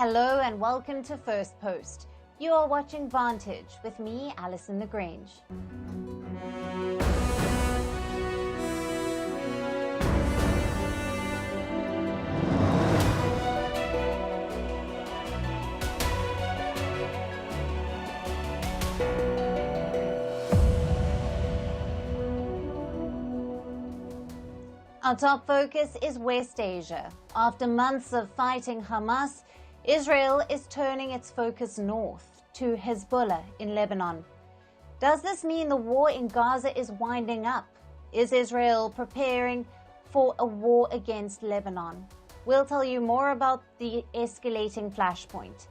Hello and welcome to Firstpost. You are watching Vantage with me, Alison LaGrange. Our top focus is West Asia. After months of fighting Hamas, Israel is turning its focus north to Hezbollah in Lebanon. Does this mean the war in Gaza is winding up? Is Israel preparing for a war against Lebanon? We'll tell you more about the escalating flashpoint.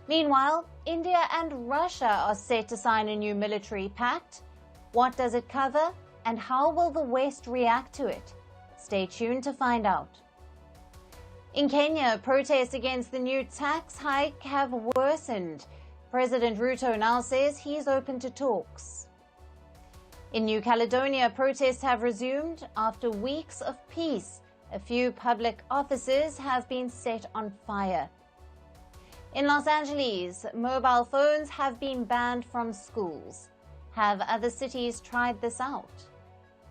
Meanwhile, India and Russia are set to sign a new military pact. What does it cover, and how will the West react to it? Stay tuned to find out. In Kenya, protests against the new tax hike have worsened. President Ruto now says he's open to talks. In New Caledonia, protests have resumed after weeks of peace. A few public offices have been set on fire. In Los Angeles, mobile phones have been banned from schools. Have other cities tried this out?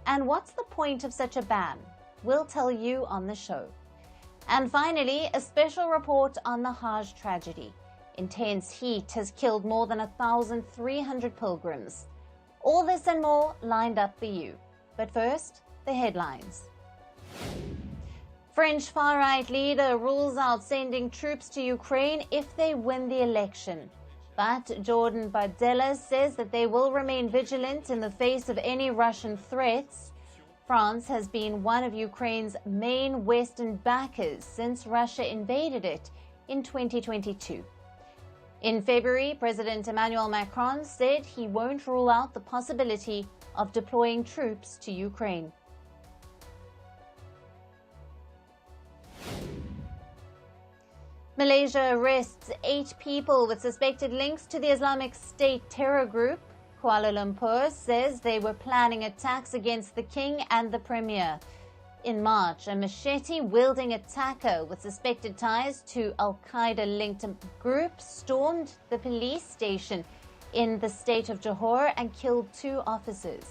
And what's the point of such a ban? We'll tell you on the show. And finally, a special report on the Hajj tragedy. Intense heat has killed more than 1,300 pilgrims. All this and more lined up for you. But first, the headlines. French far-right leader rules out sending troops to Ukraine if they win the election. But Jordan Bardella says that they will remain vigilant in the face of any Russian threats. France has been one of Ukraine's main Western backers since Russia invaded it in 2022. In February, President Emmanuel Macron said he won't rule out the possibility of deploying troops to Ukraine. Malaysia arrests 8 people with suspected links to the Islamic State terror group. Kuala Lumpur says they were planning attacks against the king and the premier. In March, a machete-wielding attacker with suspected ties to Al-Qaeda-linked group stormed the police station in the state of Johor and killed 2 officers.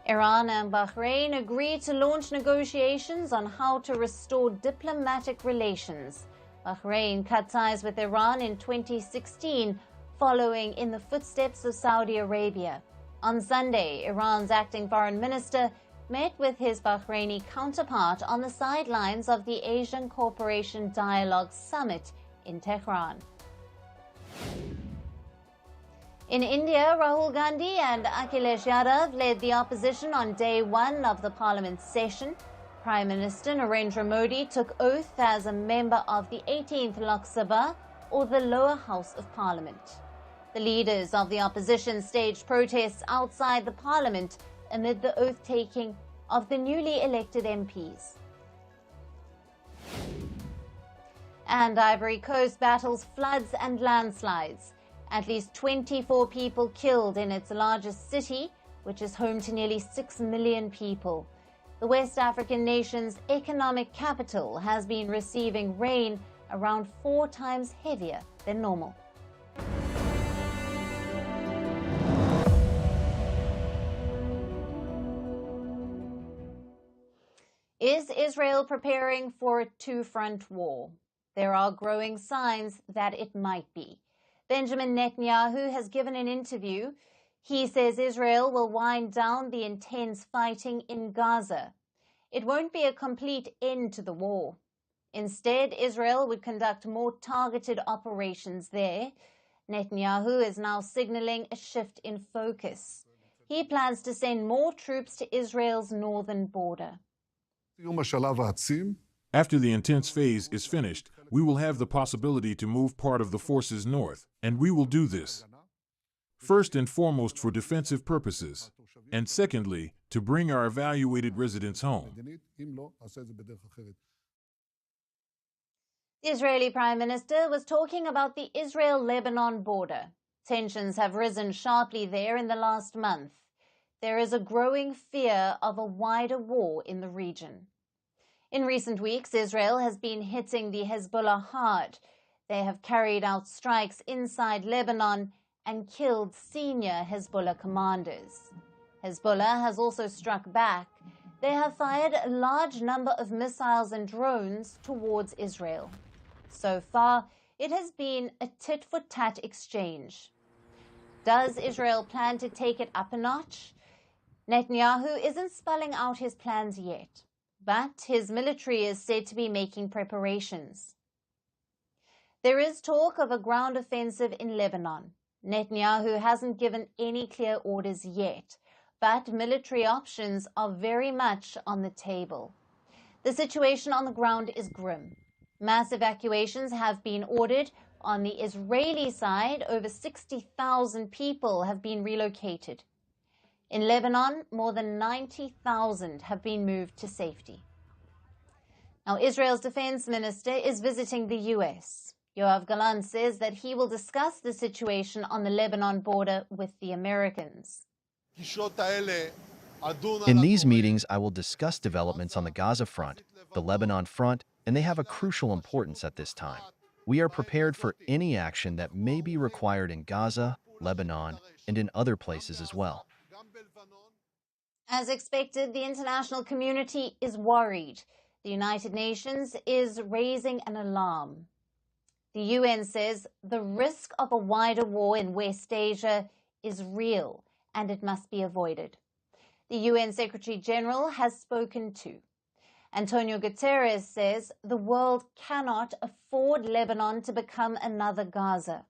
Iran and Bahrain agreed to launch negotiations on how to restore diplomatic relations. Bahrain cut ties with Iran in 2016, following in the footsteps of Saudi Arabia. On Sunday, Iran's acting foreign minister met with his Bahraini counterpart on the sidelines of the Asian Cooperation Dialogue Summit in Tehran. In India, Rahul Gandhi and Akhilesh Yadav led the opposition on day 1 of the parliament session. Prime Minister Narendra Modi took oath as a member of the 18th Lok Sabha, or the lower house of parliament. The leaders of the opposition staged protests outside the parliament amid the oath-taking of the newly elected MPs. And Ivory Coast battles floods and landslides. At least 24 people killed in its largest city, which is home to nearly 6 million people. The West African nation's economic capital has been receiving rain around 4 times heavier than normal. Is Israel preparing for a 2-front war? There are growing signs that it might be. Benjamin Netanyahu has given an interview. He says Israel will wind down the intense fighting in Gaza. It won't be a complete end to the war. Instead, Israel would conduct more targeted operations there. Netanyahu is now signaling a shift in focus. He plans to send more troops to Israel's northern border. After the intense phase is finished, we will have the possibility to move part of the forces north, and we will do this. First and foremost for defensive purposes, and secondly, to bring our evacuated residents home. The Israeli Prime Minister was talking about the Israel-Lebanon border. Tensions have risen sharply there in the last month. There is a growing fear of a wider war in the region. In recent weeks, Israel has been hitting the Hezbollah hard. They have carried out strikes inside Lebanon and killed senior Hezbollah commanders. Hezbollah has also struck back. They have fired a large number of missiles and drones towards Israel. So far, it has been a tit-for-tat exchange. Does Israel plan to take it up a notch? Netanyahu isn't spelling out his plans yet, but his military is said to be making preparations. There is talk of a ground offensive in Lebanon. Netanyahu hasn't given any clear orders yet, but military options are very much on the table. The situation on the ground is grim. Mass evacuations have been ordered. On the Israeli side, over 60,000 people have been relocated. In Lebanon, more than 90,000 have been moved to safety. Now, Israel's defense minister is visiting the U.S. Yoav Gallant says that he will discuss the situation on the Lebanon border with the Americans. In these meetings, I will discuss developments on the Gaza front, the Lebanon front, and they have a crucial importance at this time. We are prepared for any action that may be required in Gaza, Lebanon, and in other places as well. As expected, the international community is worried. The United Nations is raising an alarm. The UN says the risk of a wider war in West Asia is real and it must be avoided. The UN Secretary General has spoken too. Antonio Guterres says the world cannot afford Lebanon to become another Gaza.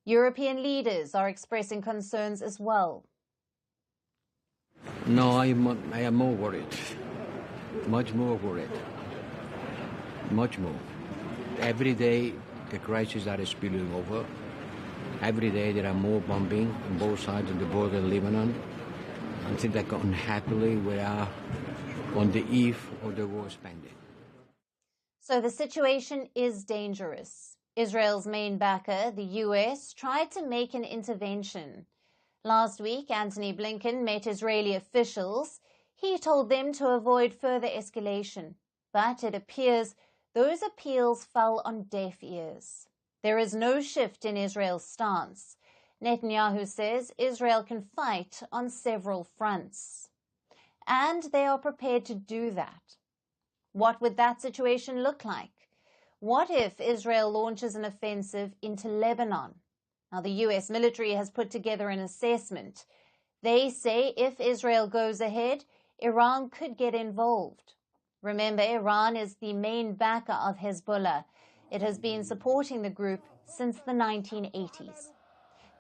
European leaders are expressing concerns as well. No, I am more worried, much more worried, much more. Every day the crises are spilling over. Every day there are more bombing on both sides of the border of Lebanon. Until that unhappily we are on the eve of the war spending. So the situation is dangerous. Israel's main backer, the US, tried to make an intervention. Last week, Antony Blinken met Israeli officials. He told them to avoid further escalation. But it appears those appeals fell on deaf ears. There is no shift in Israel's stance. Netanyahu says Israel can fight on several fronts. And they are prepared to do that. What would that situation look like? What if Israel launches an offensive into Lebanon? Now, the U.S. military has put together an assessment. They say if Israel goes ahead, Iran could get involved. Remember, Iran is the main backer of Hezbollah. It has been supporting the group since the 1980s.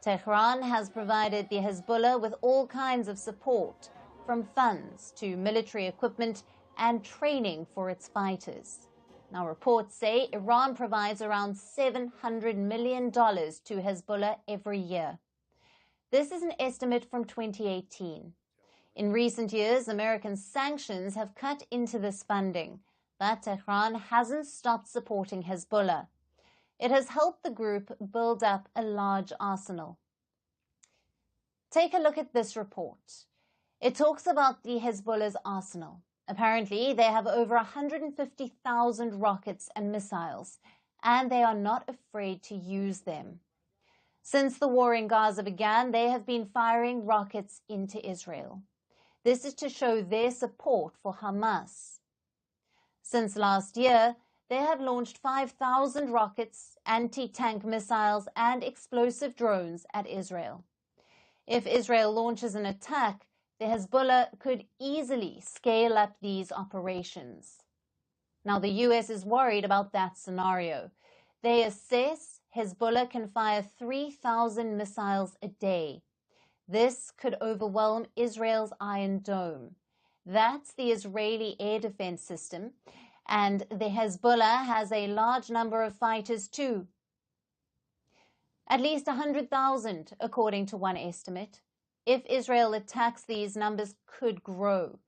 Tehran has provided the Hezbollah with all kinds of support, from funds to military equipment and training for its fighters. Now, reports say Iran provides around $700 million to Hezbollah every year. This is an estimate from 2018. In recent years, American sanctions have cut into this funding, but Tehran hasn't stopped supporting Hezbollah. It has helped the group build up a large arsenal. Take a look at this report. It talks about the Hezbollah's arsenal. Apparently, they have over 150,000 rockets and missiles, and they are not afraid to use them. Since the war in Gaza began, they have been firing rockets into Israel. This is to show their support for Hamas. Since last year, they have launched 5,000 rockets, anti-tank missiles, and explosive drones at Israel. If Israel launches an attack, the Hezbollah could easily scale up these operations. Now, the U.S. is worried about that scenario. They assess Hezbollah can fire 3,000 missiles a day. This could overwhelm Israel's Iron Dome. That's the Israeli air defense system, and the Hezbollah has a large number of fighters too. At least 100,000, according to one estimate. If Israel attacks, these numbers could grow.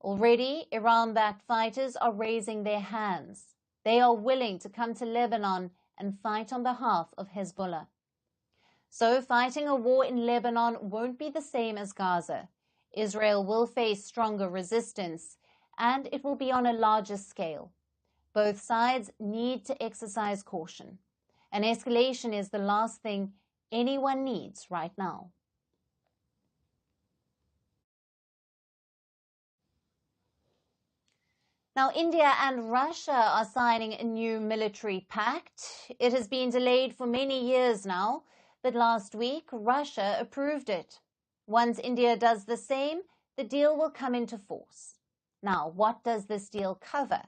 Already, Iran-backed fighters are raising their hands. They are willing to come to Lebanon and fight on behalf of Hezbollah. So fighting a war in Lebanon won't be the same as Gaza. Israel will face stronger resistance, and it will be on a larger scale. Both sides need to exercise caution. An escalation is the last thing anyone needs right now. Now, India and Russia are signing a new military pact. It has been delayed for many years now, but last week Russia approved it. Once India does the same, the deal will come into force. Now, what does this deal cover?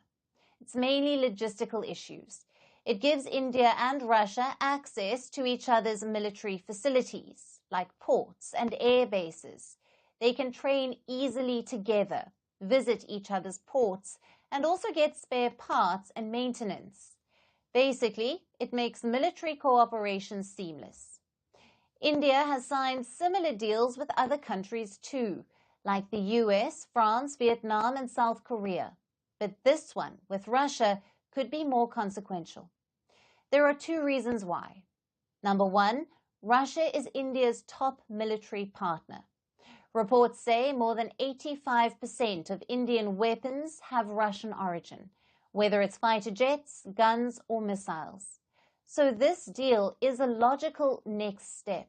It's mainly logistical issues. It gives India and Russia access to each other's military facilities, like ports and air bases. They can train easily together, visit each other's ports, and also get spare parts and maintenance. Basically, it makes military cooperation seamless. India has signed similar deals with other countries too, like the US, France, Vietnam, and South Korea. But this one, with Russia, could be more consequential. There are two reasons why. Number one, Russia is India's top military partner. Reports say more than 85% of Indian weapons have Russian origin, whether it's fighter jets, guns, or missiles. So this deal is a logical next step.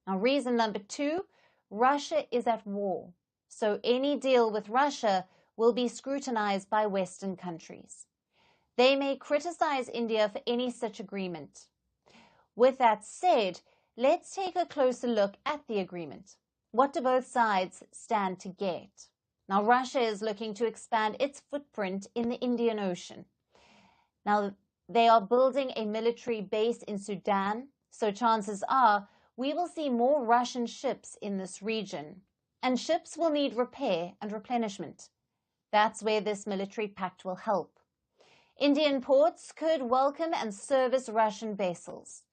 Now, reason number two, Russia is at war. So any deal with Russia will be scrutinized by Western countries. They may criticize India for any such agreement. With that said, let's take a closer look at the agreement. What do both sides stand to get? Now, Russia is looking to expand its footprint in the Indian Ocean. Now, they are building a military base in Sudan, so chances are we will see more Russian ships in this region, and ships will need repair and replenishment. That's where this military pact will help. Indian ports could welcome and service Russian vessels.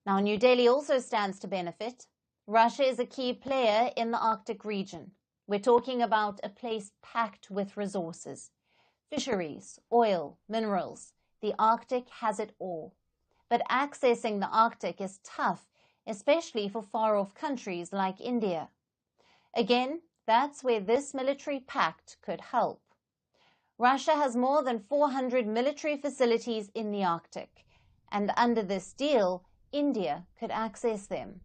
Now, New Delhi also stands to benefit. Russia is a key player in the Arctic region. We're talking about a place packed with resources. Fisheries, oil, minerals. The Arctic has it all. But accessing the Arctic is tough, especially for far-off countries like India. Again, that's where this military pact could help. Russia has more than 400 military facilities in the Arctic, and under this deal, India could access them.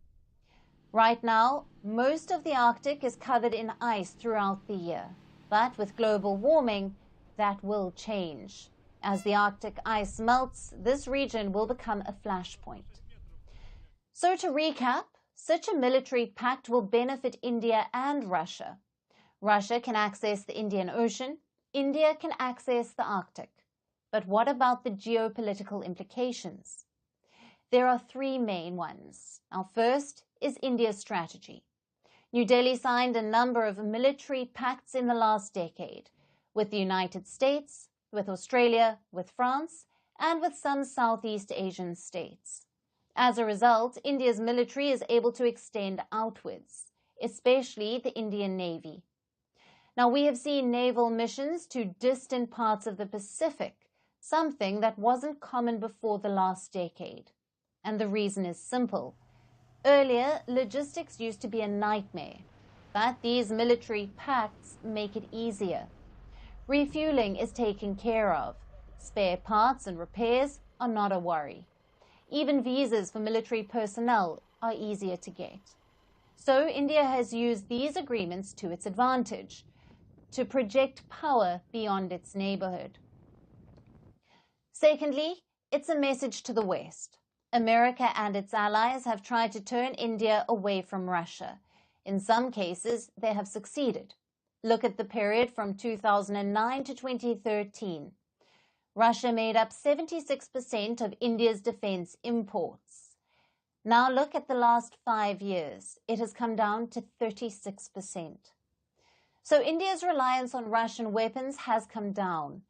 Right now, most of the Arctic is covered in ice throughout the year, but with global warming, that will change. As the Arctic ice melts, this region will become a flashpoint. So to recap, such a military pact will benefit India and Russia. Russia can access the Indian Ocean, India can access the Arctic. But what about the geopolitical implications? There are three main ones. Now, first is India's strategy. New Delhi signed a number of military pacts in the last decade, with the United States, with Australia, with France, and with some Southeast Asian states. As a result, India's military is able to extend outwards, especially the Indian Navy. Now, we have seen naval missions to distant parts of the Pacific, something that wasn't common before the last decade. And the reason is simple. Earlier, logistics used to be a nightmare, but these military pacts make it easier. Refueling is taken care of. Spare parts and repairs are not a worry. Even visas for military personnel are easier to get. So India has used these agreements to its advantage, to project power beyond its neighborhood. Secondly, it's a message to the West. America and its allies have tried to turn India away from Russia. In some cases, they have succeeded. Look at the period from 2009 to 2013. Russia made up 76% of India's defense imports. Now look at the last 5 years. It has come down to 36%. So India's reliance on Russian weapons has come down.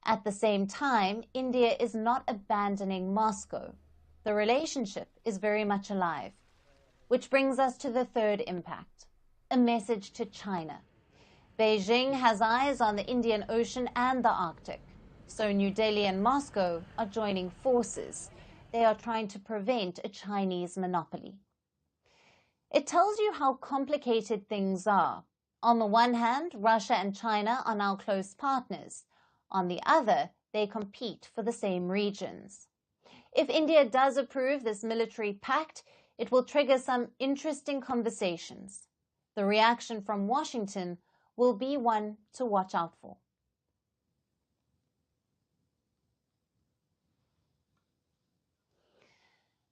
At the same time, India is not abandoning Moscow. The relationship is very much alive. Which brings us to the third impact, a message to China. Beijing has eyes on the Indian Ocean and the Arctic. So New Delhi and Moscow are joining forces. They are trying to prevent a Chinese monopoly. It tells you how complicated things are. On the one hand, Russia and China are now close partners. On the other, they compete for the same regions. If India does approve this military pact, it will trigger some interesting conversations. The reaction from Washington will be one to watch out for.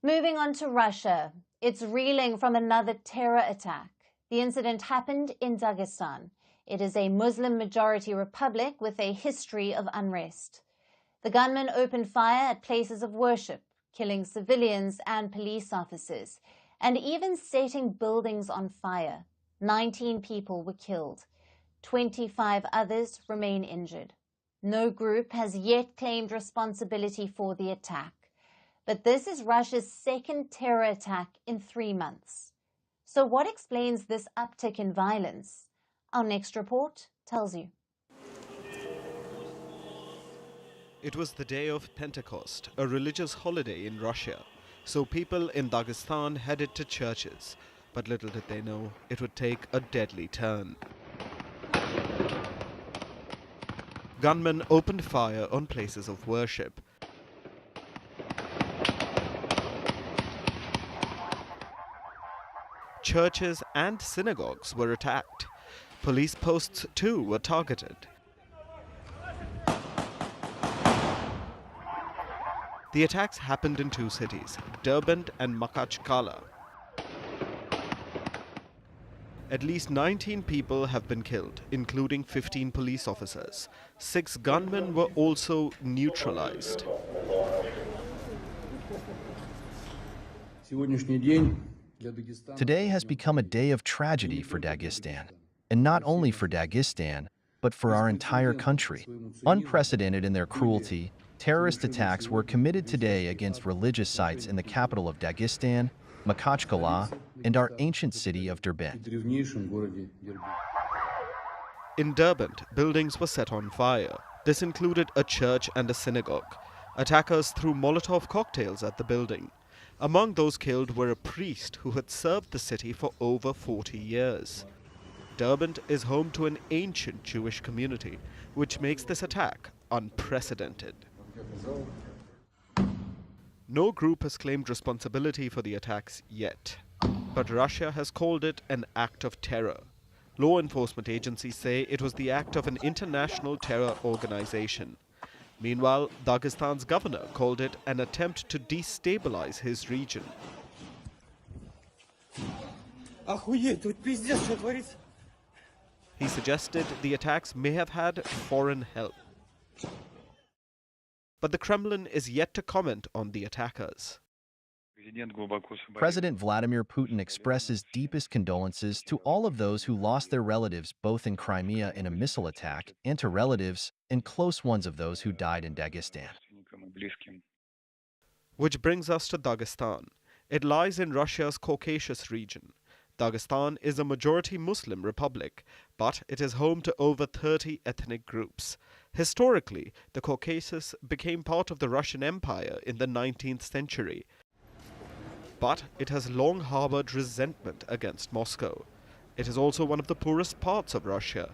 Moving on to Russia, it's reeling from another terror attack. The incident happened in Dagestan. It is a Muslim-majority republic with a history of unrest. The gunmen opened fire at places of worship, killing civilians and police officers, and even setting buildings on fire. 19 people were killed. 25 others remain injured. No group has yet claimed responsibility for the attack. But this is Russia's second terror attack in 3 months. So what explains this uptick in violence? Our next report tells you. It was the day of Pentecost, a religious holiday in Russia. So people in Dagestan headed to churches. But little did they know, it would take a deadly turn. Gunmen opened fire on places of worship. Churches and synagogues were attacked. Police posts too were targeted. The attacks happened in 2 cities, Derbent and Makhachkala. At least 19 people have been killed, including 15 police officers. 6 gunmen were also neutralized. Today has become a day of tragedy for Dagestan. And not only for Dagestan, but for our entire country. Unprecedented in their cruelty, terrorist attacks were committed today against religious sites in the capital of Dagestan, Makhachkala, and our ancient city of Derbent. In Derbent, buildings were set on fire. This included a church and a synagogue. Attackers threw Molotov cocktails at the building. Among those killed were a priest who had served the city for over 40 years. Derbent is home to an ancient Jewish community, which makes this attack unprecedented. No group has claimed responsibility for the attacks yet, but Russia has called it an act of terror. Law enforcement agencies say it was the act of an international terror organization. Meanwhile, Dagestan's governor called it an attempt to destabilize his region. He suggested the attacks may have had foreign help. But the Kremlin is yet to comment on the attackers. President Vladimir Putin expresses deepest condolences to all of those who lost their relatives both in Crimea in a missile attack and to relatives and close ones of those who died in Dagestan. Which brings us to Dagestan. It lies in Russia's Caucasus region. Dagestan is a majority Muslim republic, but it is home to over 30 ethnic groups. Historically, the Caucasus became part of the Russian Empire in the 19th century. But it has long harbored resentment against Moscow. It is also one of the poorest parts of Russia.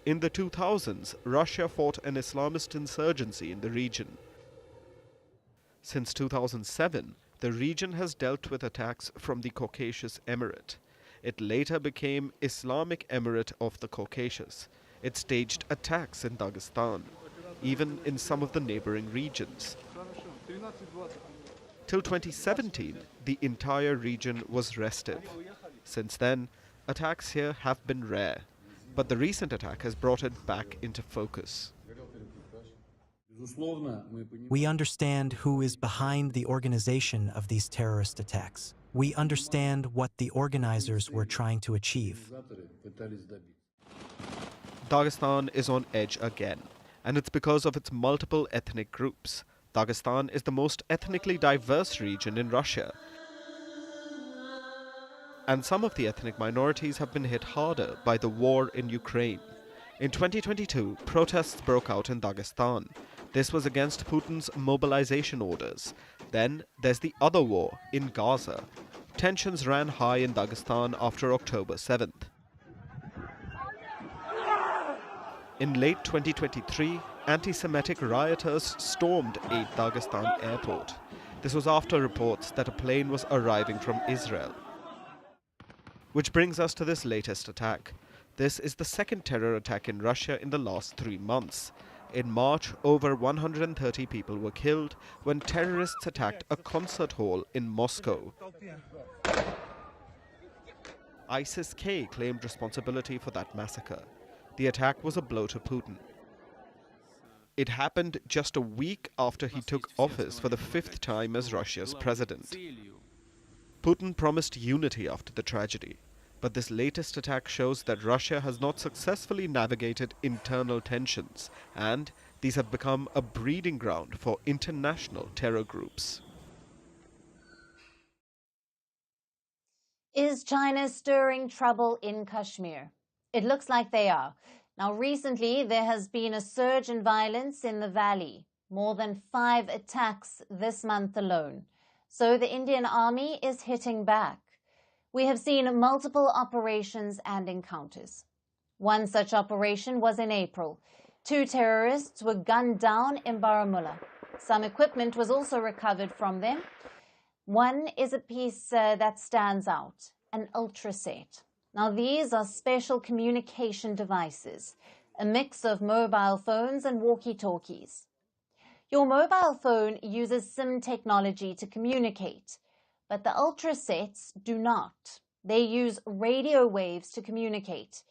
In the 2000s, Russia fought an Islamist insurgency in the region. Since 2007, the region has dealt with attacks from the Caucasus Emirate. It later became Islamic Emirate of the Caucasus. It staged attacks in Dagestan, even in some of the neighboring regions. Till 2017, the entire region was restive. Since then, attacks here have been rare, but the recent attack has brought it back into focus. We understand who is behind the organization of these terrorist attacks. We understand what the organizers were trying to achieve. Dagestan is on edge again, and it's because of its multiple ethnic groups. Dagestan is the most ethnically diverse region in Russia. And some of the ethnic minorities have been hit harder by the war in Ukraine. In 2022, protests broke out in Dagestan. This was against Putin's mobilization orders. Then there's the other war in Gaza. Tensions ran high in Dagestan after October 7th. In late 2023, anti-Semitic rioters stormed a Dagestan airport. This was after reports that a plane was arriving from Israel. Which brings us to this latest attack. This is the second terror attack in Russia in the last 3 months. In March, over 130 people were killed when terrorists attacked a concert hall in Moscow. ISIS-K claimed responsibility for that massacre. The attack was a blow to Putin. It happened just a week after he took office for the 5th time as Russia's president. Putin promised unity after the tragedy, but this latest attack shows that Russia has not successfully navigated internal tensions, and these have become a breeding ground for international terror groups. Is China stirring trouble in Kashmir? It looks like they are. Now, recently, there has been a surge in violence in the valley, more than 5 attacks this month alone. So the Indian Army is hitting back. We have seen multiple operations and encounters. One such operation was in April. 2 terrorists were gunned down in Baramulla. Some equipment was also recovered from them. One is a piece that stands out, an ultraset. Now, these are special communication devices, a mix of mobile phones and walkie-talkies. Your mobile phone uses SIM technology to communicate, but the ultrasets do not. They use radio waves to communicate.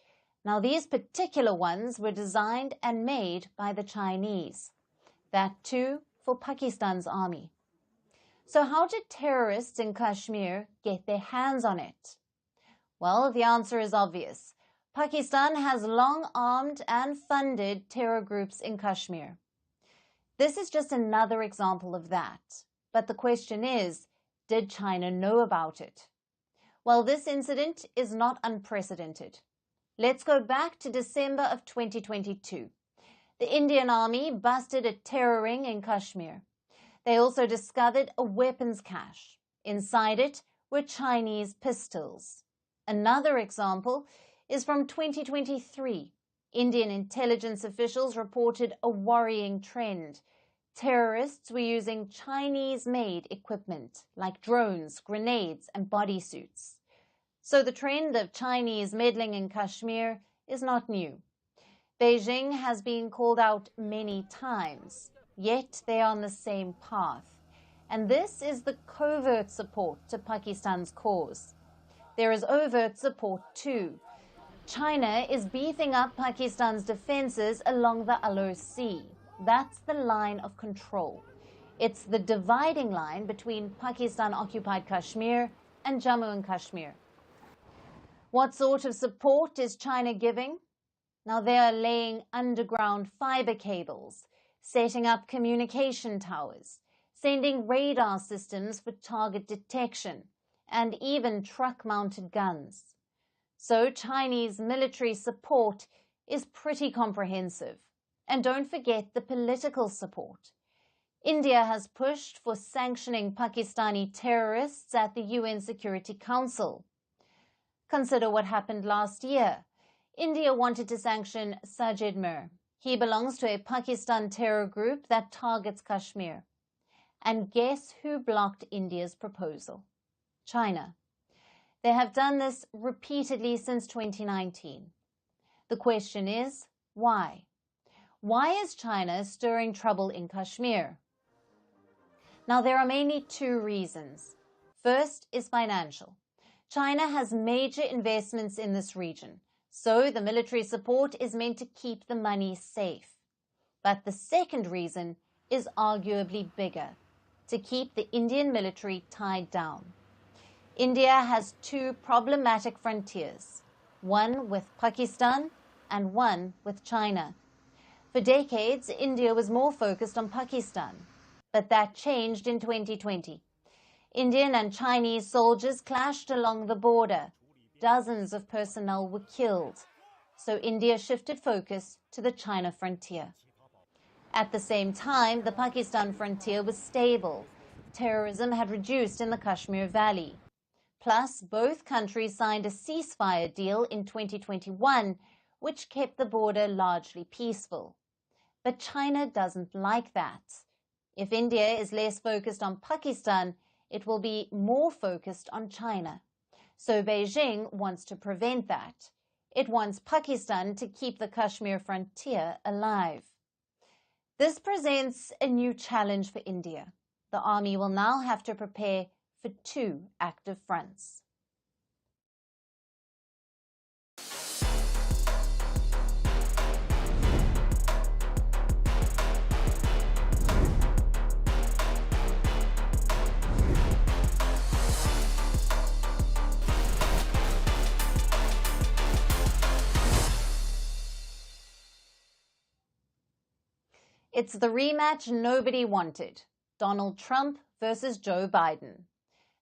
Now, these particular ones were designed and made by the Chinese. That too for Pakistan's army. So how did terrorists in Kashmir get their hands on it? Well, the answer is obvious. Pakistan has long armed and funded terror groups in Kashmir. This is just another example of that. But the question is, did China know about it? Well, this incident is not unprecedented. Let's go back to December of 2022. The Indian Army busted a terror ring in Kashmir. They also discovered a weapons cache. Inside it were Chinese pistols. Another example is from 2023. Indian intelligence officials reported a worrying trend. Terrorists were using Chinese-made equipment like drones, grenades, and bodysuits. So the trend of Chinese meddling in Kashmir is not new. Beijing has been called out many times, yet they are on the same path. And this is the covert support to Pakistan's cause. There is overt support too. China is beefing up Pakistan's defenses along the Alor Sea. That's the line of control. It's the dividing line between Pakistan-occupied Kashmir and Jammu and Kashmir. What sort of support is China giving? Now, they are laying underground fiber cables, setting up communication towers, sending radar systems for target detection, and even truck-mounted guns. So Chinese military support is pretty comprehensive. And don't forget the political support. India has pushed for sanctioning Pakistani terrorists at the UN Security Council. Consider what happened last year. India wanted to sanction Sajid Mir. He belongs to a Pakistan terror group that targets Kashmir. And guess who blocked India's proposal? China. They have done this repeatedly since 2019. The question is, why? Why is China stirring trouble in Kashmir? Now, there are mainly 2 reasons. First is financial. China has major investments in this region, so the military support is meant to keep the money safe. But the second reason is arguably bigger, to keep the Indian military tied down. India has 2 problematic frontiers, one with Pakistan and one with China. For decades, India was more focused on Pakistan, but that changed in 2020. Indian and Chinese soldiers clashed along the border. Dozens of personnel were killed. So India shifted focus to the China frontier. At the same time, the Pakistan frontier was stable. Terrorism had reduced in the Kashmir Valley. Plus, both countries signed a ceasefire deal in 2021, which kept the border largely peaceful. But China doesn't like that. If India is less focused on Pakistan, it will be more focused on China. So Beijing wants to prevent that. It wants Pakistan to keep the Kashmir frontier alive. This presents a new challenge for India. The army will now have to prepare for 2 active fronts. It's the rematch nobody wanted. Donald Trump versus Joe Biden.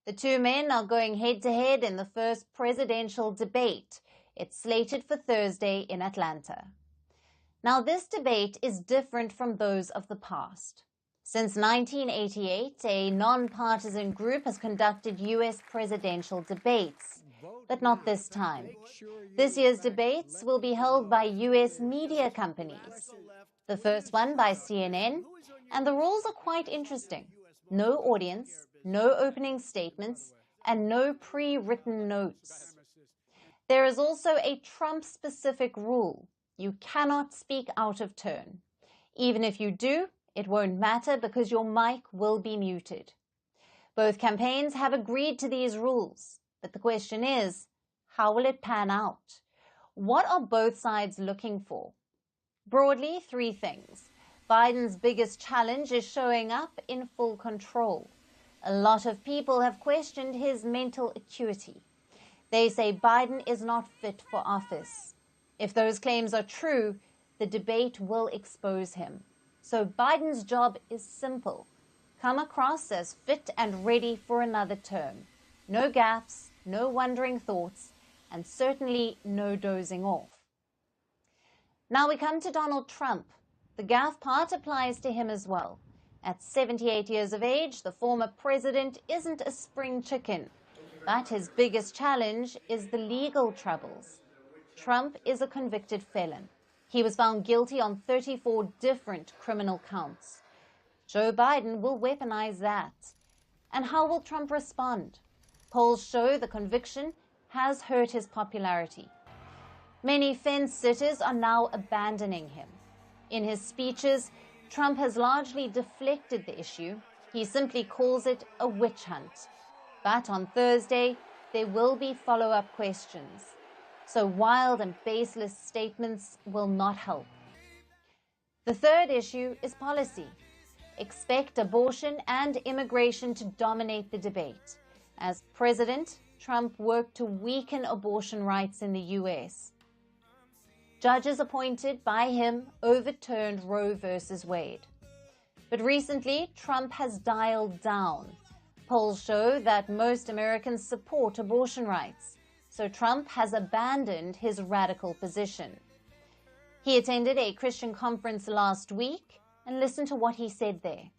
The 2 men are going head-to-head in the first presidential debate. It's slated for Thursday in Atlanta. Now, this debate is different from those of the past. Since 1988, a non-partisan group has conducted U.S. presidential debates, but not this time. This year's debates will be held by U.S. media companies. The first one by CNN, and the rules are quite interesting. No audience, no opening statements, and no pre-written notes. There is also a Trump-specific rule. You cannot speak out of turn. Even if you do, it won't matter because your mic will be muted. Both campaigns have agreed to these rules, but the question is, how will it pan out? What are both sides looking for? Broadly, 3 things. Biden's biggest challenge is showing up in full control. A lot of people have questioned his mental acuity. They say Biden is not fit for office. If those claims are true, the debate will expose him. So Biden's job is simple. Come across as fit and ready for another term. No gaffes, no wandering thoughts, and certainly no dozing off. Now we come to Donald Trump. The gaffe part applies to him as well. At 78 years of age, the former president isn't a spring chicken. But his biggest challenge is the legal troubles. Trump is a convicted felon. He was found guilty on 34 different criminal counts. Joe Biden will weaponize that. And how will Trump respond? Polls show the conviction has hurt his popularity. Many fence-sitters are now abandoning him. In his speeches, Trump has largely deflected the issue. He simply calls it a witch hunt. But on Thursday, there will be follow-up questions. So wild and baseless statements will not help. The third issue is policy. Expect abortion and immigration to dominate the debate. As president, Trump worked to weaken abortion rights in the U.S. Judges appointed by him overturned Roe versus Wade. But recently, Trump has dialed down. Polls show that most Americans support abortion rights, so Trump has abandoned his radical position. He attended a Christian conference last week, and listen to what he said there.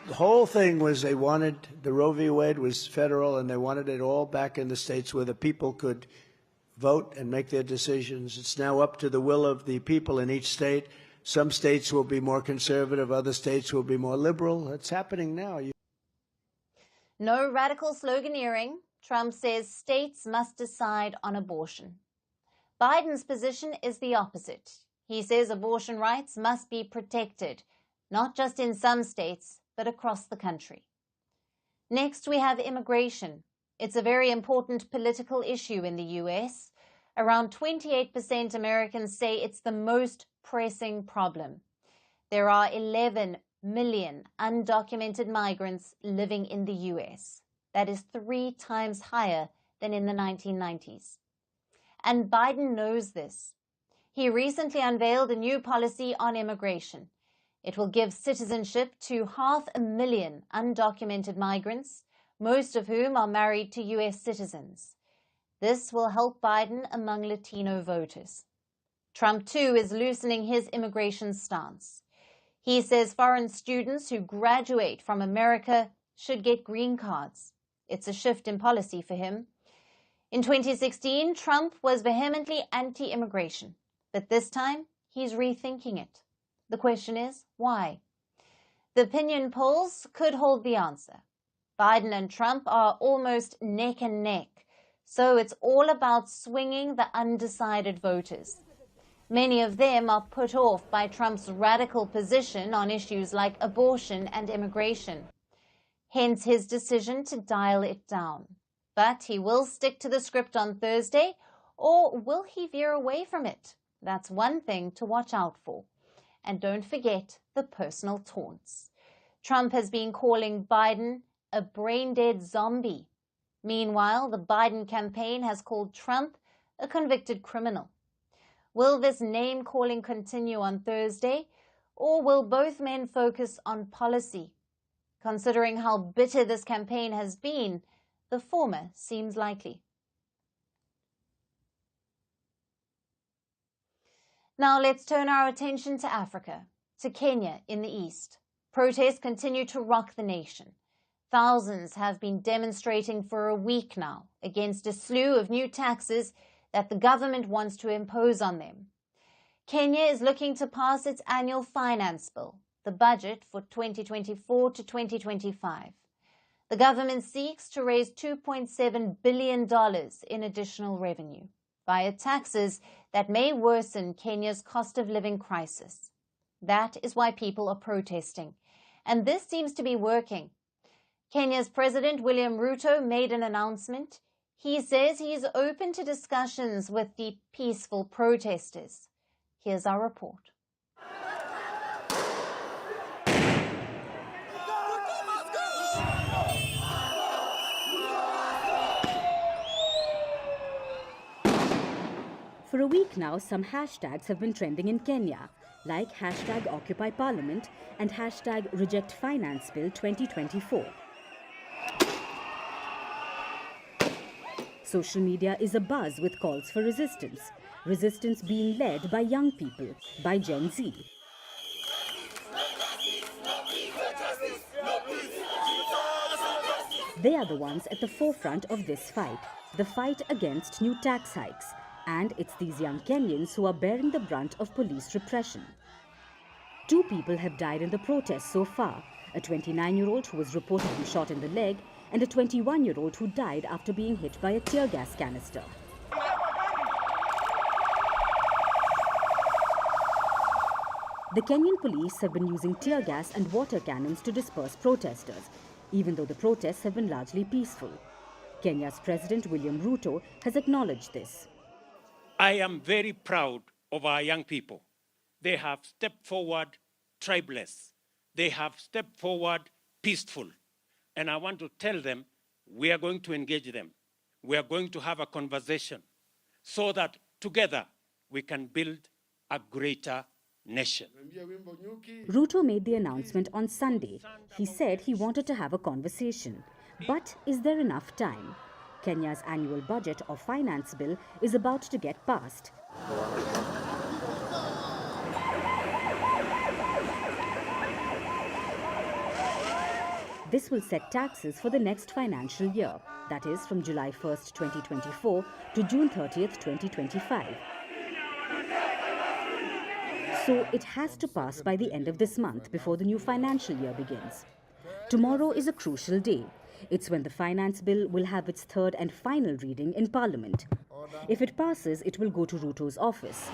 The whole thing was they wanted, the Roe v. Wade was federal, and they wanted it all back in the states where the people could vote and make their decisions. It's now up to the will of the people in each state. Some states will be more conservative, other states will be more liberal. It's happening now. No radical sloganeering. Trump says states must decide on abortion. Biden's position is the opposite. He says abortion rights must be protected, not just in some states, but across the country. Next, we have immigration. It's a very important political issue in the U.S. Around 28% Americans say it's the most pressing problem. There are 11 million undocumented migrants living in the U.S. That is 3 times higher than in the 1990s. And Biden knows this. He recently unveiled a new policy on immigration. It will give citizenship to 500,000 undocumented migrants, most of whom are married to U.S. citizens. This will help Biden among Latino voters. Trump, too, is loosening his immigration stance. He says foreign students who graduate from America should get green cards. It's a shift in policy for him. In 2016, Trump was vehemently anti-immigration. But this time, he's rethinking it. The question is, why? The opinion polls could hold the answer. Biden and Trump are almost neck and neck, so it's all about swinging the undecided voters. Many of them are put off by Trump's radical position on issues like abortion and immigration. Hence his decision to dial it down. But he will stick to the script on Thursday, or will he veer away from it? That's one thing to watch out for. And don't forget the personal taunts. Trump has been calling Biden a brain-dead zombie. Meanwhile, the Biden campaign has called Trump a convicted criminal. Will this name-calling continue on Thursday, or will both men focus on policy? Considering how bitter this campaign has been, the former seems likely. Now let's turn our attention to Africa, to Kenya in the east. Protests continue to rock the nation. Thousands have been demonstrating for a week now against a slew of new taxes that the government wants to impose on them. Kenya is looking to pass its annual finance bill, the budget for 2024 to 2025. The government seeks to raise $2.7 billion in additional revenue via taxes that may worsen Kenya's cost of living crisis. That is why people are protesting, and this seems to be working. Kenya's President William Ruto made an announcement. He says he is open to discussions with the peaceful protesters. Here's our report. For a week now, some hashtags have been trending in Kenya, like hashtag Occupy Parliament and hashtag Reject Finance Bill 2024. Social media is abuzz with calls for resistance being led by young people, by Gen Z. They are the ones at the forefront of this fight, the fight against new tax hikes. And it's these young Kenyans who are bearing the brunt of police repression. 2 people have died in the protests so far, a 29-year-old who was reportedly shot in the leg and a 21-year-old who died after being hit by a tear gas canister. The Kenyan police have been using tear gas and water cannons to disperse protesters, even though the protests have been largely peaceful. Kenya's President William Ruto has acknowledged this. I am very proud of our young people. They have stepped forward tribeless. They have stepped forward peaceful. And I want to tell them, we are going to engage them. We are going to have a conversation so that together we can build a greater nation. Ruto made the announcement on Sunday. He said he wanted to have a conversation. But is there enough time? Kenya's annual budget or finance bill is about to get passed. This will set taxes for the next financial year, that is from July 1st, 2024 to June 30th, 2025. So it has to pass by the end of this month before the new financial year begins. Tomorrow is a crucial day. It's when the finance bill will have its third and final reading in Parliament. If it passes, it will go to Ruto's office.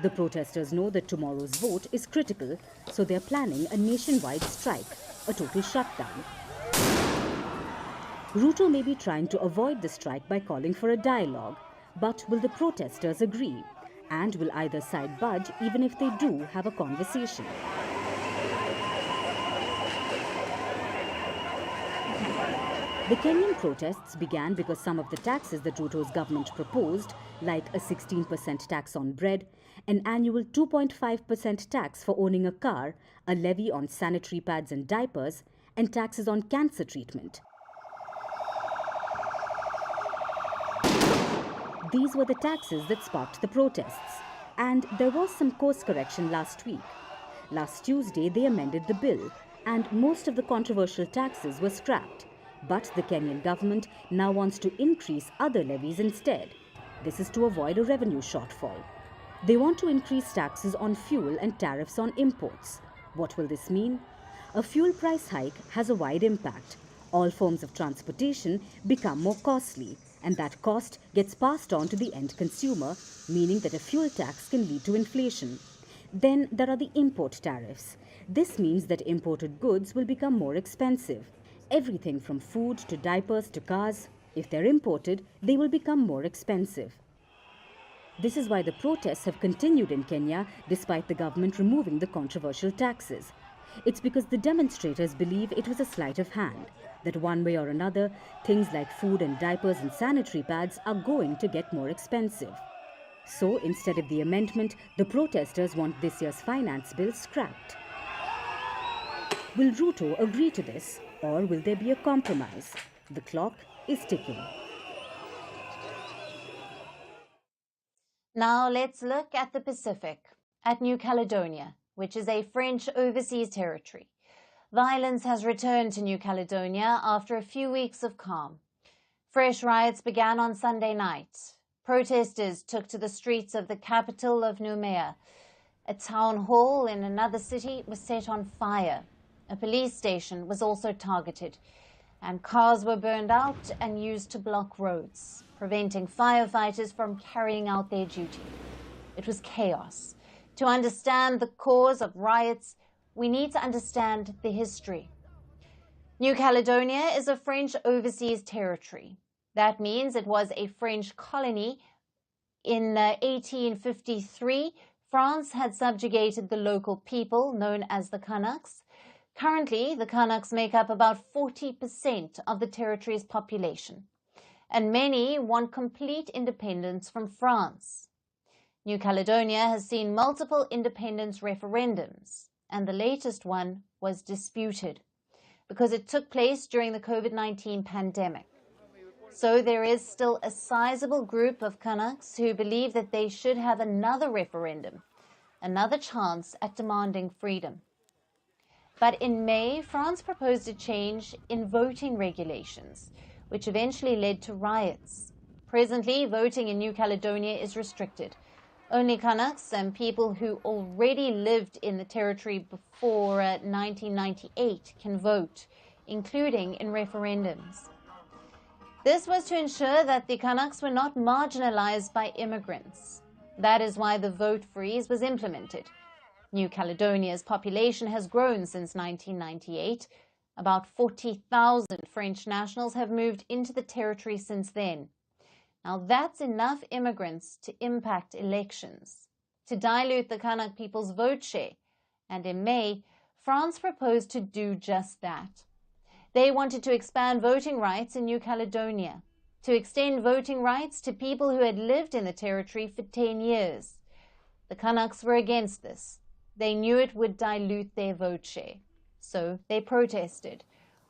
The protesters know that tomorrow's vote is critical, so they're planning a nationwide strike, a total shutdown. Ruto may be trying to avoid the strike by calling for a dialogue, but will the protesters agree? And will either side budge even if they do have a conversation? The Kenyan protests began because some of the taxes that Ruto's government proposed, like a 16% tax on bread, an annual 2.5% tax for owning a car, a levy on sanitary pads and diapers, and taxes on cancer treatment. These were the taxes that sparked the protests. And there was some course correction last week. Last Tuesday, they amended the bill, and most of the controversial taxes were scrapped. But the Kenyan government now wants to increase other levies instead. This is to avoid a revenue shortfall. They want to increase taxes on fuel and tariffs on imports. What will this mean? A fuel price hike has a wide impact. All forms of transportation become more costly, and that cost gets passed on to the end consumer, meaning that a fuel tax can lead to inflation. Then there are the import tariffs. This means that imported goods will become more expensive. Everything from food to diapers to cars, if they're imported, they will become more expensive. This is why the protests have continued in Kenya despite the government removing the controversial taxes. It's because the demonstrators believe it was a sleight of hand, that one way or another, things like food and diapers and sanitary pads are going to get more expensive. So instead of the amendment, the protesters want this year's finance bill scrapped. Will Ruto agree to this, or will there be a compromise? The clock is ticking. Now let's look at the Pacific, at New Caledonia, which is a French overseas territory. Violence has returned to New Caledonia after a few weeks of calm. Fresh riots began on Sunday night. Protesters took to the streets of the capital of Noumea. A town hall in another city was set on fire. A police station was also targeted, and cars were burned out and used to block roads, preventing firefighters from carrying out their duty. It was chaos. To understand the cause of riots, we need to understand the history. New Caledonia is a French overseas territory. That means it was a French colony. In 1853, France had subjugated the local people, known as the Canucks. Currently, the Canucks make up about 40% of the territory's population, and many want complete independence from France. New Caledonia has seen multiple independence referendums, and the latest one was disputed because it took place during the COVID-19 pandemic. So there is still a sizable group of Canucks who believe that they should have another referendum, another chance at demanding freedom. But in May, France proposed a change in voting regulations, which eventually led to riots. Presently, voting in New Caledonia is restricted. Only Canucks and people who already lived in the territory before 1998 can vote, including in referendums. This was to ensure that the Canucks were not marginalized by immigrants. That is why the vote freeze was implemented. New Caledonia's population has grown since 1998. About 40,000 French nationals have moved into the territory since then. Now that's enough immigrants to impact elections, to dilute the Kanak people's vote share. And in May, France proposed to do just that. They wanted to expand voting rights in New Caledonia, to extend voting rights to people who had lived in the territory for 10 years. The Canucks were against this. They knew it would dilute their vote share. So they protested.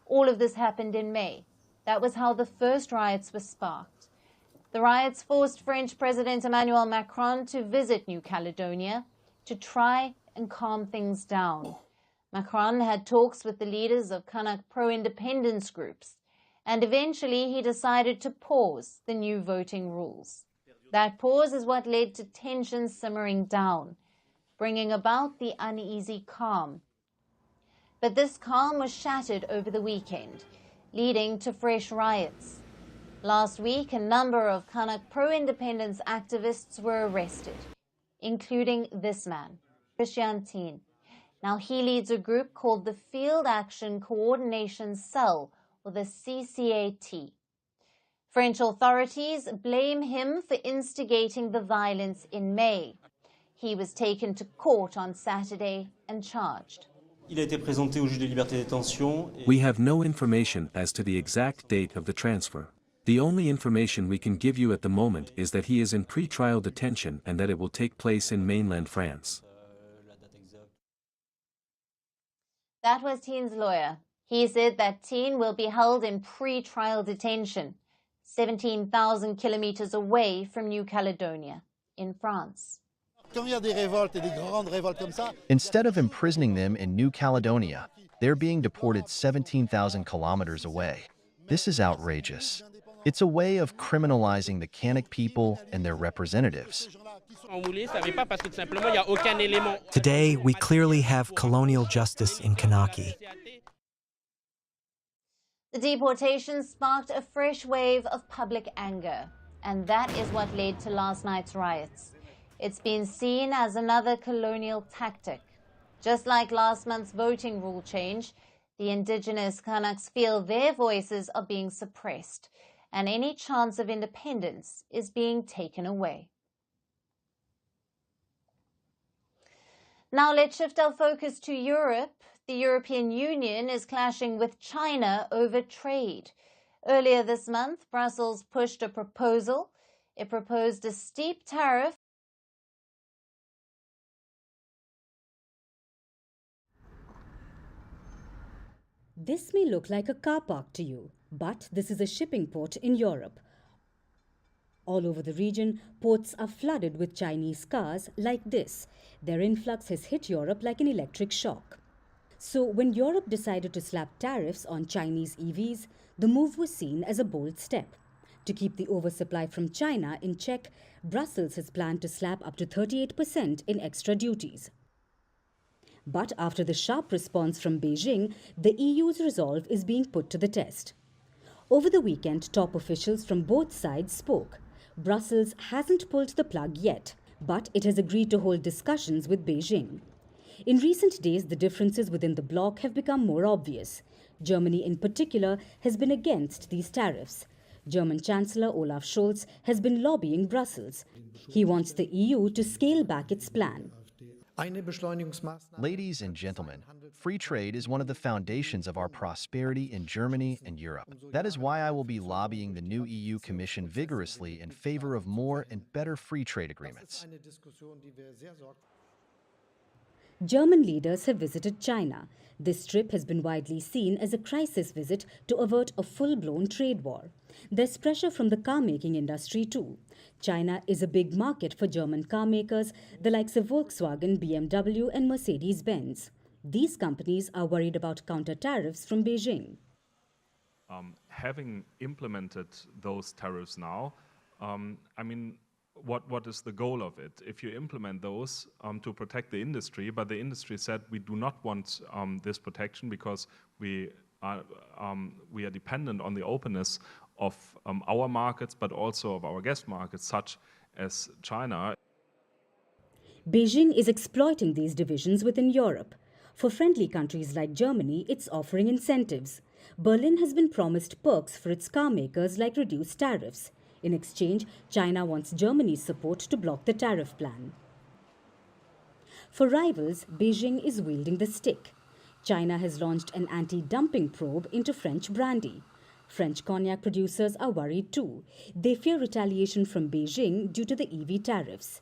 All of this happened in May. That was how the first riots were sparked. The riots forced French President Emmanuel Macron to visit New Caledonia to try and calm things down. Macron had talks with the leaders of Kanak pro-independence groups, and eventually he decided to pause the new voting rules. That pause is what led to tensions simmering down, bringing about the uneasy calm. But this calm was shattered over the weekend, leading to fresh riots. Last week, a number of Kanak pro-independence activists were arrested, including this man, Christian Tien. Now, he leads a group called the Field Action Coordination Cell, or the CCAT. French authorities blame him for instigating the violence in May. He was taken to court on Saturday and charged. We have no information as to the exact date of the transfer. The only information we can give you at the moment is that he is in pre-trial detention and that it will take place in mainland France. That was Tien's lawyer. He said that Tien will be held in pre-trial detention, 17,000 kilometers away from New Caledonia, in France. Instead of imprisoning them in New Caledonia, they're being deported 17,000 kilometers away. This is outrageous. It's a way of criminalizing the Kanak people and their representatives. Today, we clearly have colonial justice in Kanaki. The deportation sparked a fresh wave of public anger, and that is what led to last night's riots. It's been seen as another colonial tactic. Just like last month's voting rule change, the indigenous Kanaks feel their voices are being suppressed, and any chance of independence is being taken away. Now let's shift our focus to Europe. The European Union is clashing with China over trade. Earlier this month, Brussels pushed a proposal. It proposed a steep tariff. This may look like a car park to you, but this is a shipping port in Europe. All over the region, ports are flooded with Chinese cars like this. Their influx has hit Europe like an electric shock. So when Europe decided to slap tariffs on Chinese EVs, the move was seen as a bold step. To keep the oversupply from China in check, Brussels has planned to slap up to 38% in extra duties. But after the sharp response from Beijing, the EU's resolve is being put to the test. Over the weekend, top officials from both sides spoke. Brussels hasn't pulled the plug yet, but it has agreed to hold discussions with Beijing. In recent days, the differences within the bloc have become more obvious. Germany in particular has been against these tariffs. German Chancellor Olaf Scholz has been lobbying Brussels. He wants the EU to scale back its plan. Ladies and gentlemen, free trade is one of the foundations of our prosperity in Germany and Europe. That is why I will be lobbying the new EU Commission vigorously in favor of more and better free trade agreements. German leaders have visited China. This trip has been widely seen as a crisis visit to avert a full-blown trade war. There's pressure from the car-making industry too. China is a big market for German car makers, the likes of Volkswagen, BMW and Mercedes-Benz. These companies are worried about counter-tariffs from Beijing. Having implemented those tariffs now, what is the goal of it? If you implement those to protect the industry, but the industry said we do not want this protection because we are dependent on the openness of our markets, but also of our guest markets, such as China. Beijing is exploiting these divisions within Europe. For friendly countries like Germany, it's offering incentives. Berlin has been promised perks for its car makers like reduced tariffs. In exchange, China wants Germany's support to block the tariff plan. For rivals, Beijing is wielding the stick. China has launched an anti-dumping probe into French brandy. French cognac producers are worried too. They fear retaliation from Beijing due to the EV tariffs.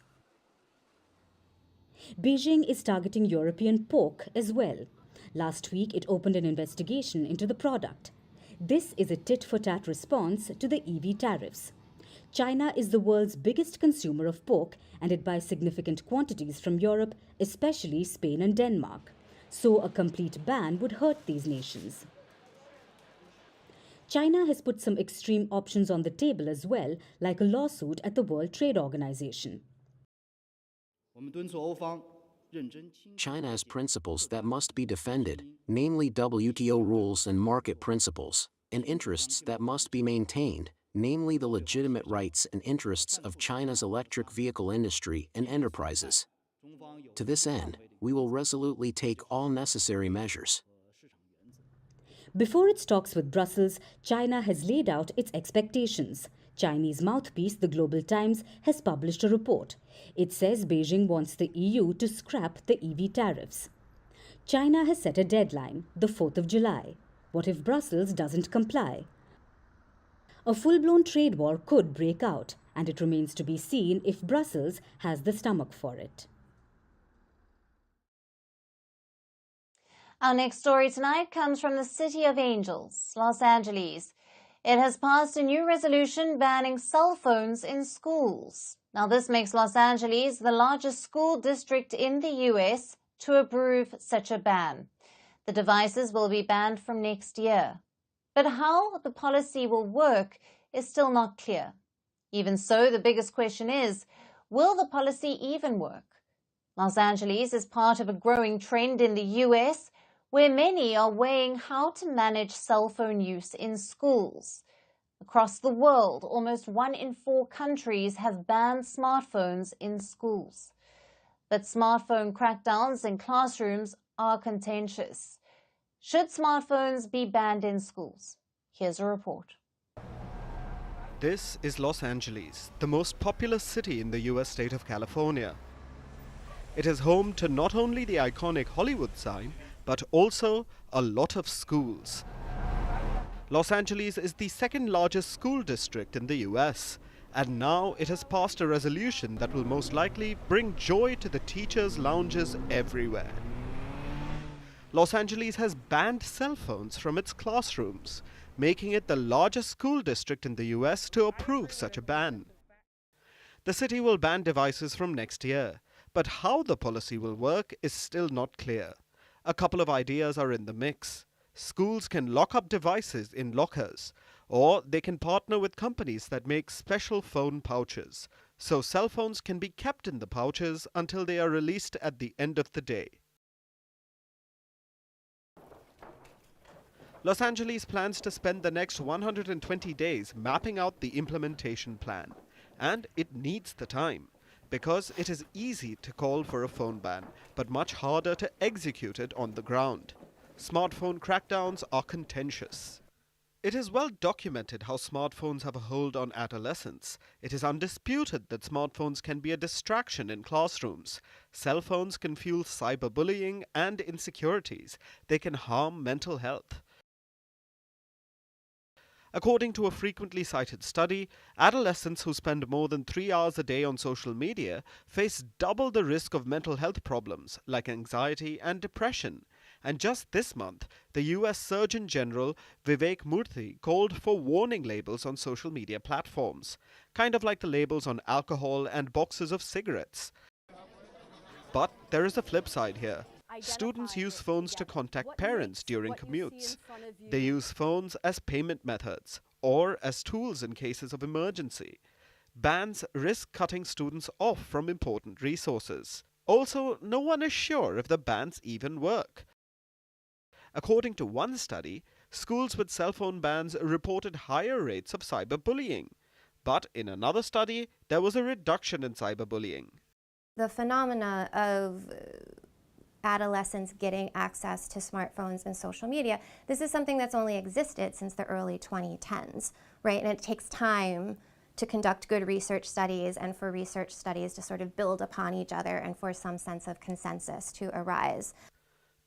Beijing is targeting European pork as well. Last week, it opened an investigation into the product. This is a tit-for-tat response to the EV tariffs. China is the world's biggest consumer of pork, and it buys significant quantities from Europe, especially Spain and Denmark. So a complete ban would hurt these nations. China has put some extreme options on the table as well, like a lawsuit at the World Trade Organization. China has principles that must be defended, namely WTO rules and market principles, and interests that must be maintained, namely the legitimate rights and interests of China's electric vehicle industry and enterprises. To this end, we will resolutely take all necessary measures. Before its talks with Brussels, China has laid out its expectations. Chinese mouthpiece, the Global Times, has published a report. It says Beijing wants the EU to scrap the EV tariffs. China has set a deadline, the 4th of July. What if Brussels doesn't comply? A full-blown trade war could break out, and it remains to be seen if Brussels has the stomach for it. Our next story tonight comes from the City of Angels, Los Angeles. It has passed a new resolution banning cell phones in schools. Now, this makes Los Angeles the largest school district in the U.S. to approve such a ban. The devices will be banned from next year. But how the policy will work is still not clear. Even so, the biggest question is, will the policy even work? Los Angeles is part of a growing trend in the US where many are weighing how to manage cell phone use in schools. Across the world, almost 1 in 4 countries have banned smartphones in schools. But smartphone crackdowns in classrooms are contentious. Should smartphones be banned in schools? Here's a report. This is Los Angeles, the most populous city in the US state of California. It is home to not only the iconic Hollywood sign, but also a lot of schools. Los Angeles is the second largest school district in the US, and now it has passed a resolution that will most likely bring joy to the teachers' lounges everywhere. Los Angeles has banned cell phones from its classrooms, making it the largest school district in the US to approve such a ban. The city will ban devices from next year, but how the policy will work is still not clear. A couple of ideas are in the mix. Schools can lock up devices in lockers, or they can partner with companies that make special phone pouches, so cell phones can be kept in the pouches until they are released at the end of the day. Los Angeles plans to spend the next 120 days mapping out the implementation plan. And it needs the time, because it is easy to call for a phone ban, but much harder to execute it on the ground. Smartphone crackdowns are contentious. It is well documented how smartphones have a hold on adolescents. It is undisputed that smartphones can be a distraction in classrooms. Cell phones can fuel cyberbullying and insecurities. They can harm mental health. According to a frequently cited study, adolescents who spend more than 3 hours a day on social media face double the risk of mental health problems like anxiety and depression. And just this month, the US Surgeon General Vivek Murthy called for warning labels on social media platforms, kind of like the labels on alcohol and boxes of cigarettes. But there is a flip side here. Students use phones to contact parents during commutes. They use phones as payment methods or as tools in cases of emergency. Bans risk cutting students off from important resources. Also, no one is sure if the bans even work. According to one study, schools with cell phone bans reported higher rates of cyberbullying. But in another study, there was a reduction in cyberbullying. The phenomena of adolescents getting access to smartphones and social media, this is something that's only existed since the early 2010s, right? And it takes time to conduct good research studies and for research studies to sort of build upon each other and for some sense of consensus to arise.